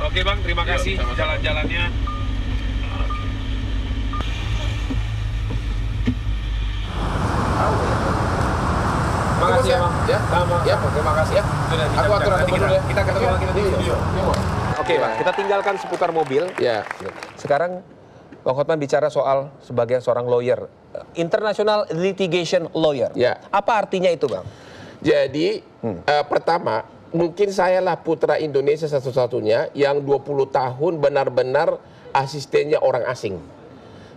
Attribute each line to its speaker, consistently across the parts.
Speaker 1: Oke Bang, terima kasih jalan-jalannya. Makasih ya Bang.
Speaker 2: Ya, ya, terima kasih ya.
Speaker 1: Sudah bisa
Speaker 2: Aku atur
Speaker 1: bicara.
Speaker 2: dulu ya.
Speaker 1: Kita ketemu lagi di studio. Oke Bang, kita tinggalkan seputar mobil.
Speaker 2: Ya.
Speaker 1: Sekarang Bang Hotman bicara soal sebagai seorang lawyer, international litigation lawyer.
Speaker 2: Ya.
Speaker 1: Apa artinya itu Bang?
Speaker 2: Jadi pertama, mungkin saya lah putra Indonesia satu-satunya yang 20 tahun benar-benar asistennya orang asing.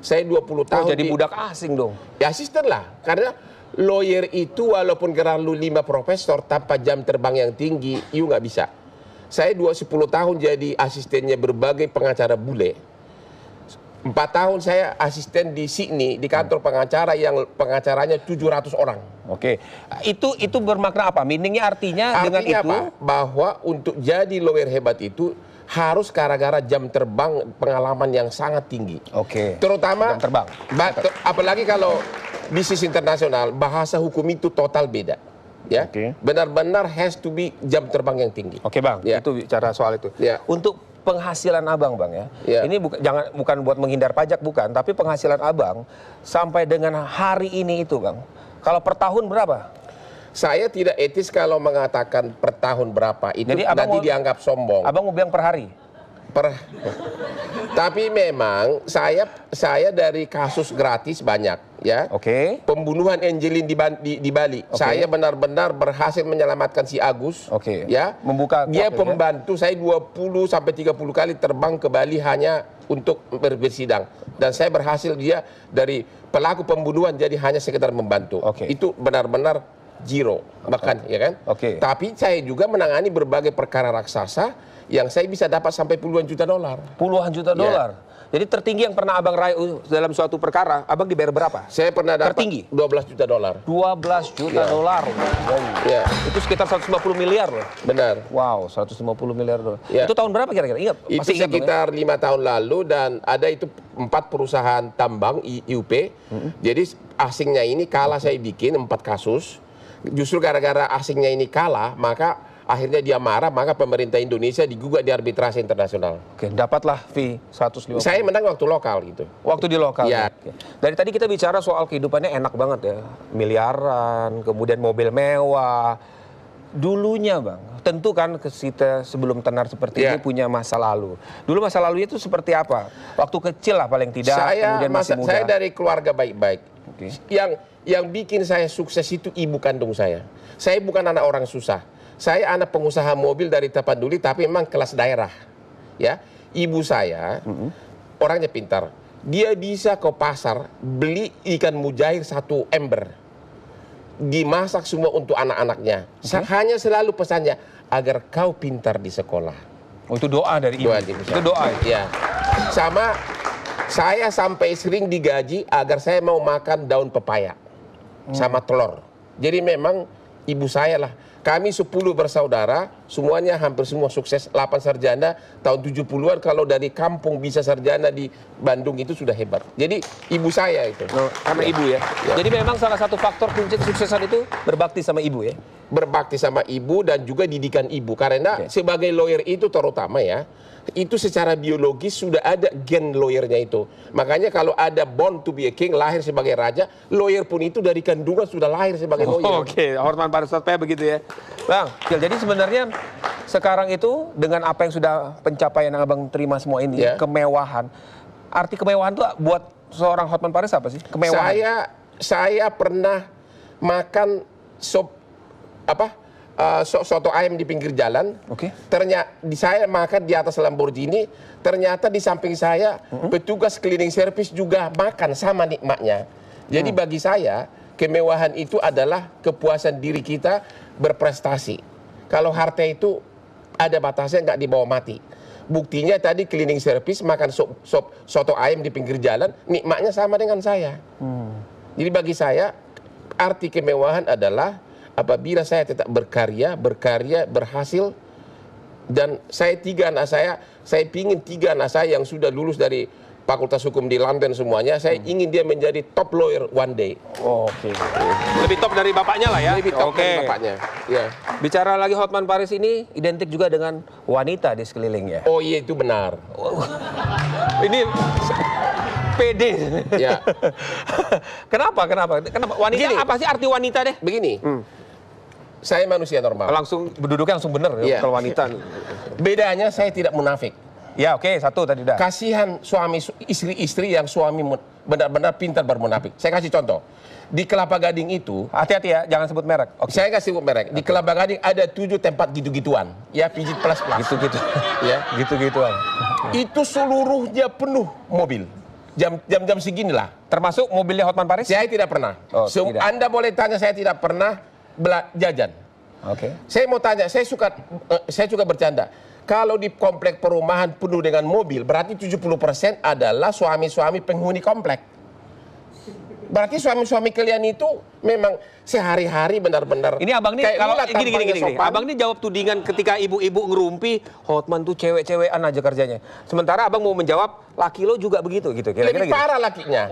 Speaker 2: Saya 20 tahun
Speaker 1: jadi budak asing dong.
Speaker 2: Ya asisten lah, karena lawyer itu walaupun lu 5 profesor tanpa jam terbang yang tinggi, you nggak bisa. Saya 10 tahun jadi asistennya berbagai pengacara bule. 4 tahun saya asisten di Sydney, di kantor pengacara yang pengacaranya 700 orang.
Speaker 1: Oke, itu bermakna apa? Meaningnya artinya dengan itu
Speaker 2: apa? Bahwa untuk jadi lawyer hebat itu harus gara-gara jam terbang pengalaman yang sangat tinggi.
Speaker 1: Oke.
Speaker 2: Terutama
Speaker 1: jam terbang.
Speaker 2: Apalagi kalau bisnis internasional, bahasa hukum itu total beda. Ya,
Speaker 1: Oke.
Speaker 2: benar-benar has to be jam terbang yang tinggi.
Speaker 1: Oke Bang,
Speaker 2: Ya.
Speaker 1: itu bicara soal itu.
Speaker 2: Ya.
Speaker 1: Untuk penghasilan Abang Bang ya,
Speaker 2: Ya.
Speaker 1: ini bukan buat menghindar pajak bukan, tapi penghasilan Abang sampai dengan hari ini itu Bang, kalau per tahun berapa?
Speaker 2: Saya tidak etis kalau mengatakan per tahun berapa, itu
Speaker 1: Jadi abang
Speaker 2: nanti
Speaker 1: mau-
Speaker 2: dianggap sombong.
Speaker 1: Abang mau bilang per hari?
Speaker 2: Tapi memang saya dari kasus gratis banyak ya.
Speaker 1: Oke.
Speaker 2: Pembunuhan Angelin di Bali.
Speaker 1: Oke.
Speaker 2: Saya benar-benar berhasil menyelamatkan si Agus.
Speaker 1: Oke.
Speaker 2: Ya.
Speaker 1: Membuka
Speaker 2: Dia
Speaker 1: waktu, ya?
Speaker 2: pembantu saya 20 sampai 30 kali terbang ke Bali hanya untuk bersidang. Dan saya berhasil dia dari pelaku pembunuhan jadi hanya sekedar membantu.
Speaker 1: Oke.
Speaker 2: Itu benar-benar zero bahkan ya kan.
Speaker 1: Oke.
Speaker 2: Tapi saya juga menangani berbagai perkara raksasa yang saya bisa dapat sampai puluhan juta dolar.
Speaker 1: Puluhan juta
Speaker 2: Ya.
Speaker 1: dolar. Jadi tertinggi yang pernah Abang raih dalam suatu perkara, Abang dibayar berapa?
Speaker 2: Saya pernah dapat
Speaker 1: Tertinggi?
Speaker 2: 12 juta dolar.
Speaker 1: 12 juta
Speaker 2: Ya.
Speaker 1: dolar.
Speaker 2: Ya,
Speaker 1: Itu sekitar 150 miliar loh.
Speaker 2: benar.
Speaker 1: Wow, 150 miliar dolar.
Speaker 2: Ya.
Speaker 1: Itu tahun berapa kira-kira? Ingat?
Speaker 2: Itu
Speaker 1: Masih ingat dong, ya?
Speaker 2: sekitar 5 tahun lalu dan ada itu 4 perusahaan tambang IUP. Jadi asingnya ini kalah saya bikin 4 kasus. Justru gara-gara asingnya ini kalah, maka akhirnya dia marah, maka pemerintah Indonesia digugat di arbitrase internasional.
Speaker 1: Oke, dapatlah fee 150.
Speaker 2: Saya menang waktu lokal gitu.
Speaker 1: Waktu di lokal.
Speaker 2: Ya.
Speaker 1: Oke. Dari tadi kita bicara soal kehidupannya enak banget ya. Miliaran, kemudian mobil mewah. Dulunya Bang, tentu kan kita sebelum tenar seperti ini
Speaker 2: Ya.
Speaker 1: punya masa lalu. Dulu masa lalunya itu seperti apa? Waktu kecil lah paling tidak, kemudian masih muda.
Speaker 2: Saya dari keluarga baik-baik.
Speaker 1: Oke.
Speaker 2: Yang bikin saya sukses itu ibu kandung saya. Saya bukan anak orang susah. Saya anak pengusaha mobil dari Tapanuli tapi memang kelas daerah. Ya, ibu saya orangnya pintar. Dia bisa ke pasar beli ikan mujair 1 ember. Dimasak semua untuk anak-anaknya. Hanya selalu pesannya agar kau pintar di sekolah.
Speaker 1: Oh, itu doa dari ibu.
Speaker 2: Doa di
Speaker 1: Itu doa.
Speaker 2: Ya. Sama saya sampai sering digaji agar saya mau makan daun pepaya sama telur. Jadi memang ibu saya lah. Kami 10 bersaudara, semuanya hampir semua sukses. 8 sarjana tahun 70-an, kalau dari kampung bisa sarjana di Bandung itu sudah hebat. Jadi ibu saya itu.
Speaker 1: No, karena ibu ya.
Speaker 2: Ya.
Speaker 1: Jadi memang salah satu faktor kunci kesuksesan itu berbakti sama ibu ya.
Speaker 2: Berbakti sama ibu dan juga didikan ibu. Karena
Speaker 1: Oke.
Speaker 2: sebagai lawyer itu terutama ya, itu secara biologis sudah ada gen lawyernya itu. Makanya kalau ada born to be a king, lahir sebagai raja, lawyer pun itu dari kandungan sudah lahir sebagai lawyer.
Speaker 1: Oke, Hotman Paris Hotman begitu ya. Bang, jadi sebenarnya sekarang itu dengan apa yang sudah pencapaian yang Abang terima semua ini,
Speaker 2: Ya.
Speaker 1: kemewahan. Arti kemewahan itu buat seorang Hotman Paris apa sih? Kemewahan.
Speaker 2: Saya pernah makan soto ayam di pinggir jalan.
Speaker 1: Oke.
Speaker 2: Ternyata saya makan di atas Lamborghini, ternyata di samping saya petugas cleaning service juga makan sama nikmatnya. Jadi bagi saya kemewahan itu adalah kepuasan diri kita berprestasi. Kalau harta itu ada batasnya, nggak dibawa mati. Buktinya tadi cleaning service makan soto ayam di pinggir jalan, nikmatnya sama dengan saya. Jadi bagi saya arti kemewahan adalah apabila saya tetap berkarya, berhasil, dan saya 3 anak saya pingin 3 anak saya yang sudah lulus dari Fakultas Hukum di London semuanya. Saya ingin dia menjadi top lawyer one day.
Speaker 1: Oke. Lebih top dari bapaknya lah ya.
Speaker 2: Lebih top
Speaker 1: Oke.
Speaker 2: dari bapaknya. Ya.
Speaker 1: Bicara lagi Hotman Paris ini identik juga dengan wanita di sekelilingnya.
Speaker 2: Oh iya, itu benar.
Speaker 1: Ini pede.
Speaker 2: Ya.
Speaker 1: Kenapa? Wanita
Speaker 2: Gini.
Speaker 1: apa sih arti wanita deh?
Speaker 2: Begini, saya manusia normal.
Speaker 1: Langsung berduduknya langsung bener ya
Speaker 2: Iya.
Speaker 1: kalau wanita.
Speaker 2: Bedanya saya tidak munafik.
Speaker 1: Ya oke, satu tadi dah.
Speaker 2: Kasihan istri-istri yang suami benar-benar pintar bermunafik. Saya kasih contoh. Di Kelapa Gading itu,
Speaker 1: Hati-hati ya, jangan sebut merek. Oke.
Speaker 2: saya kasih merek. Di Kelapa Gading ada 7 tempat gitu-gituan. Ya, pijit plus.
Speaker 1: Gitu-gitu.
Speaker 2: Ya.
Speaker 1: Gitu-gituan.
Speaker 2: Itu seluruhnya penuh mobil. Jam-jam seginilah.
Speaker 1: Termasuk mobilnya Hotman Paris?
Speaker 2: Saya tidak pernah.
Speaker 1: Oh, tidak.
Speaker 2: Anda boleh tanya, saya tidak pernah jajan.
Speaker 1: Oke.
Speaker 2: Saya mau tanya, saya suka bercanda. Kalau di komplek perumahan penuh dengan mobil, berarti 70% adalah suami-suami penghuni komplek. Berarti suami-suami kalian itu memang sehari-hari benar-benar.
Speaker 1: Ini abang nih
Speaker 2: kayak
Speaker 1: kalau
Speaker 2: inilah
Speaker 1: gini.
Speaker 2: tampangnya sopan.
Speaker 1: Abang nih jawab tudingan ketika ibu-ibu ngerumpi Hotman tuh cewek-cewekan aja kerjanya. Sementara abang mau menjawab laki lo juga begitu gitu. Kira-kira
Speaker 2: Lebih
Speaker 1: gitu.
Speaker 2: parah lakinya.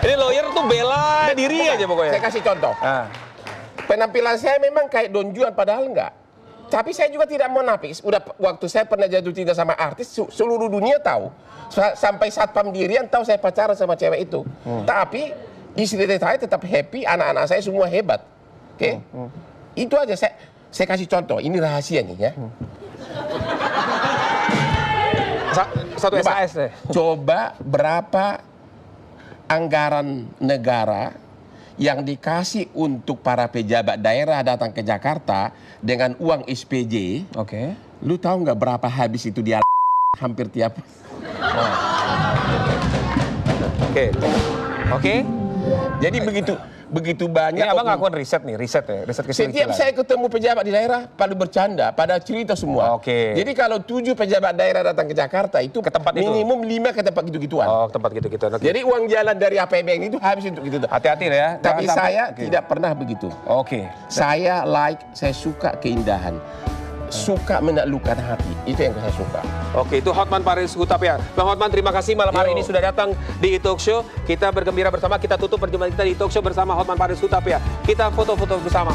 Speaker 1: Ini lawyer tuh bela diri aja pokoknya.
Speaker 2: Saya kasih contoh.
Speaker 1: Ah.
Speaker 2: Penampilan saya memang kayak Don Juan, padahal enggak. Tapi saya juga tidak munafik. Udah waktu saya pernah jatuh cinta sama artis, seluruh dunia tahu. Sampai Satpam Dirian tahu saya pacaran sama cewek itu. Tapi istri saya tetap happy, anak-anak saya semua hebat. Oke? Itu aja saya kasih contoh. Ini rahasia nih ya.
Speaker 1: Satu SAS deh.
Speaker 2: Coba berapa anggaran negara yang dikasih untuk para pejabat daerah datang ke Jakarta dengan uang SPJ.
Speaker 1: Oke.
Speaker 2: Lu tahu nggak berapa habis itu dia hampir tiap.
Speaker 1: Oke.
Speaker 2: Jadi begitu banyak.
Speaker 1: Ini abang ngakuin riset ya, riset
Speaker 2: Setiap saya ketemu pejabat di daerah, pada bercanda, pada cerita semua.
Speaker 1: Oke.
Speaker 2: Jadi kalau 7 pejabat daerah datang ke Jakarta itu
Speaker 1: Ke tempat itu?
Speaker 2: minimum 5 ke tempat gitu-gituan.
Speaker 1: Oh, tempat gitu-gitu. Oke.
Speaker 2: Jadi uang jalan dari APBN itu habis untuk gitu.
Speaker 1: Hati-hati lah ya.
Speaker 2: Tapi
Speaker 1: Jangan sampai-
Speaker 2: saya
Speaker 1: Oke.
Speaker 2: tidak pernah begitu.
Speaker 1: Oke.
Speaker 2: Saya suka keindahan. Suka menaklukkan hati. Itu yang saya suka.
Speaker 1: Oke, itu Hotman Paris Hutapea. Bang Hotman, terima kasih malam hari ini sudah datang di e-talk show. Kita bergembira bersama, kita tutup perjumpaan kita di e-talk show bersama Hotman Paris Hutapea. Kita foto-foto bersama.